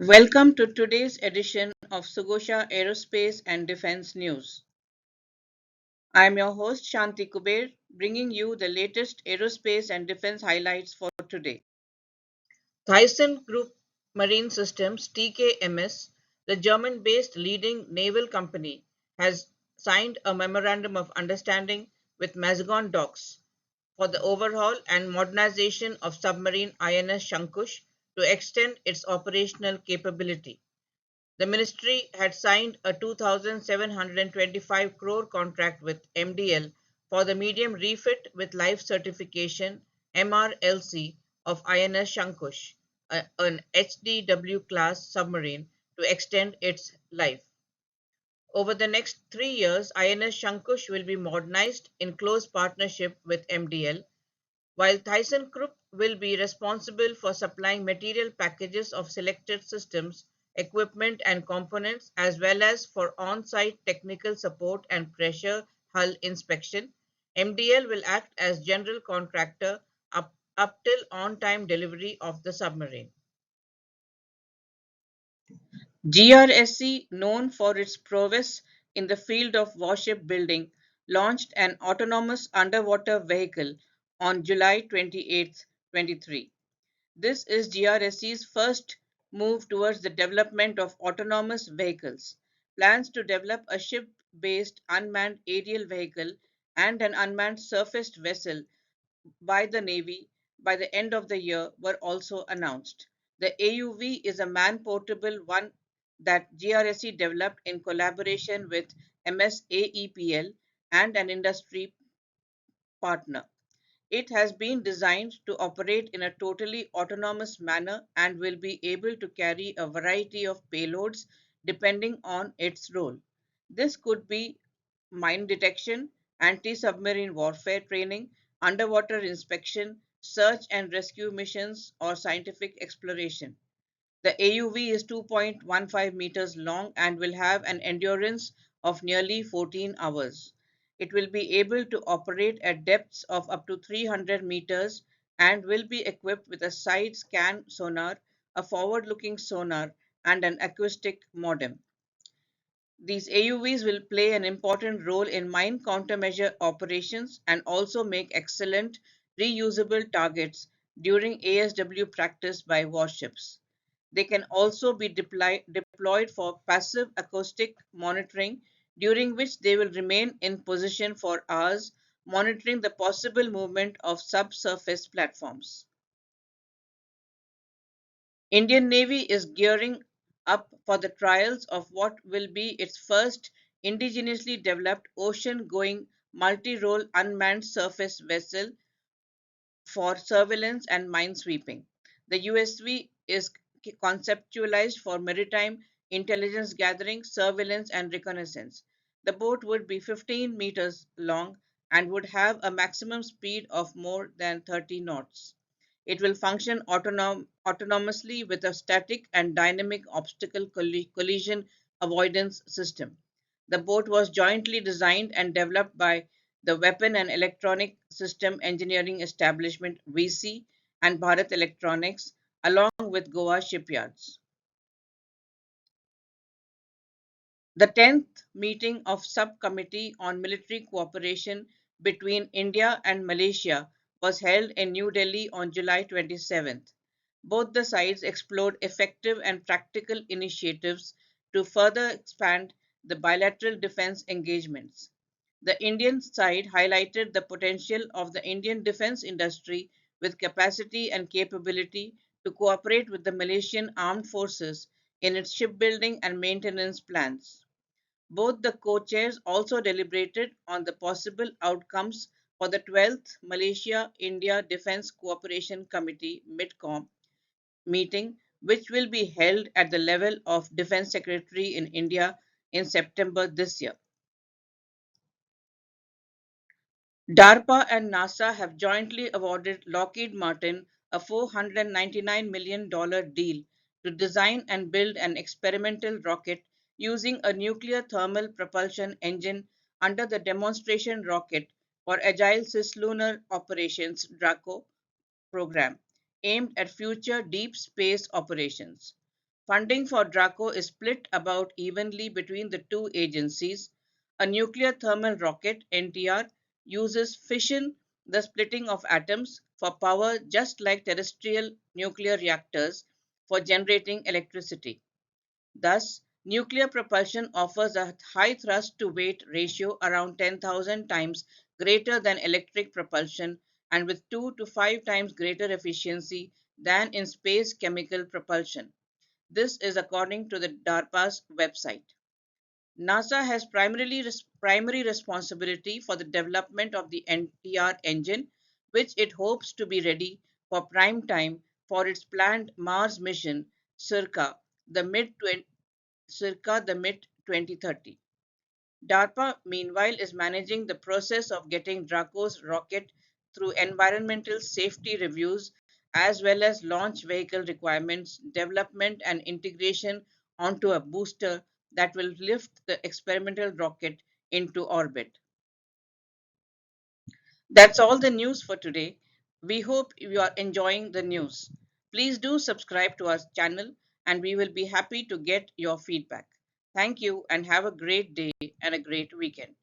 Welcome to today's edition of Sugosha Aerospace and Defense News. I am your host Shanti Kuber, bringing you the latest aerospace and defense highlights for today. Thyssenkrupp Marine Systems (TKMS), the German-based leading naval company, has signed a memorandum of understanding with Mazagon Docks for the overhaul and modernization of submarine INS Shankush to extend its operational capability. The ministry had signed a 2,725 crore contract with MDL for the medium refit with life certification (MRLC) of INS Shankush, an HDW class submarine, to extend its life. Over the next 3 years, INS Shankush will be modernized in close partnership with MDL, while Thyssenkrupp will be responsible for supplying material packages of selected systems, equipment and components, as well as for on-site technical support and pressure hull inspection. MDL will act as general contractor up till on-time delivery of the submarine. GRSE, known for its prowess in the field of warship building, launched an autonomous underwater vehicle on July 28, 2023. This is GRSE's first move towards the development of autonomous vehicles. Plans to develop a ship-based unmanned aerial vehicle and an unmanned surfaced vessel by the Navy by the end of the year were also announced. The AUV is a man-portable one that GRSE developed in collaboration with MSAEPL and an industry partner. It has been designed to operate in a totally autonomous manner and will be able to carry a variety of payloads depending on its role. This could be mine detection, anti-submarine warfare training, underwater inspection, search and rescue missions, or scientific exploration. The AUV is 2.15 meters long and will have an endurance of nearly 14 hours. It will be able to operate at depths of up to 300 meters and will be equipped with a side scan sonar, a forward-looking sonar, and an acoustic modem. These AUVs will play an important role in mine countermeasure operations and also make excellent reusable targets during ASW practice by warships. They can also be deployed for passive acoustic monitoring, during which they will remain in position for hours, monitoring the possible movement of subsurface platforms. Indian Navy is gearing up for the trials of what will be its first indigenously developed ocean-going multi-role unmanned surface vessel for surveillance and minesweeping. The USV is conceptualized for maritime intelligence gathering, surveillance, and reconnaissance. The boat would be 15 meters long and would have a maximum speed of more than 30 knots. It will function autonomously with a static and dynamic obstacle collision avoidance system. The boat was jointly designed and developed by the Weapon and Electronic System Engineering Establishment (VC) and Bharat Electronics, along with Goa shipyards. The 10th meeting of Subcommittee on Military Cooperation between India and Malaysia was held in New Delhi on July 27th. Both the sides explored effective and practical initiatives to further expand the bilateral defense engagements. The Indian side highlighted the potential of the Indian defense industry with capacity and capability to cooperate with the Malaysian armed forces in its shipbuilding and maintenance plans. Both the co-chairs also deliberated on the possible outcomes for the 12th Malaysia-India Defence Cooperation Committee (MIDCOM) meeting, which will be held at the level of Defence Secretary in India in September this year. DARPA and NASA have jointly awarded Lockheed Martin a $499 million deal to design and build an experimental rocket using a nuclear thermal propulsion engine under the Demonstration Rocket for Agile Cislunar Operations (DRACO) program, aimed at future deep space operations. Funding for DRACO is split about evenly between the two agencies. A nuclear thermal rocket, NTR, uses fission, the splitting of atoms, for power just like terrestrial nuclear reactors for generating electricity. Thus, nuclear propulsion offers a high thrust to weight ratio around 10,000 times greater than electric propulsion and with 2 to 5 times greater efficiency than in space chemical propulsion. This is according to the DARPA's website. NASA has primary responsibility for the development of the NTR engine, which it hopes to be ready for prime time for its planned Mars mission the mid circa the mid 2030. DARPA, meanwhile, is managing the process of getting DRACO's rocket through environmental safety reviews as well as launch vehicle requirements, development, and integration onto a booster that will lift the experimental rocket into orbit. That's all the news for today. We hope you are enjoying the news. Please do subscribe to our channel and we will be happy to get your feedback. Thank you and have a great day and a great weekend.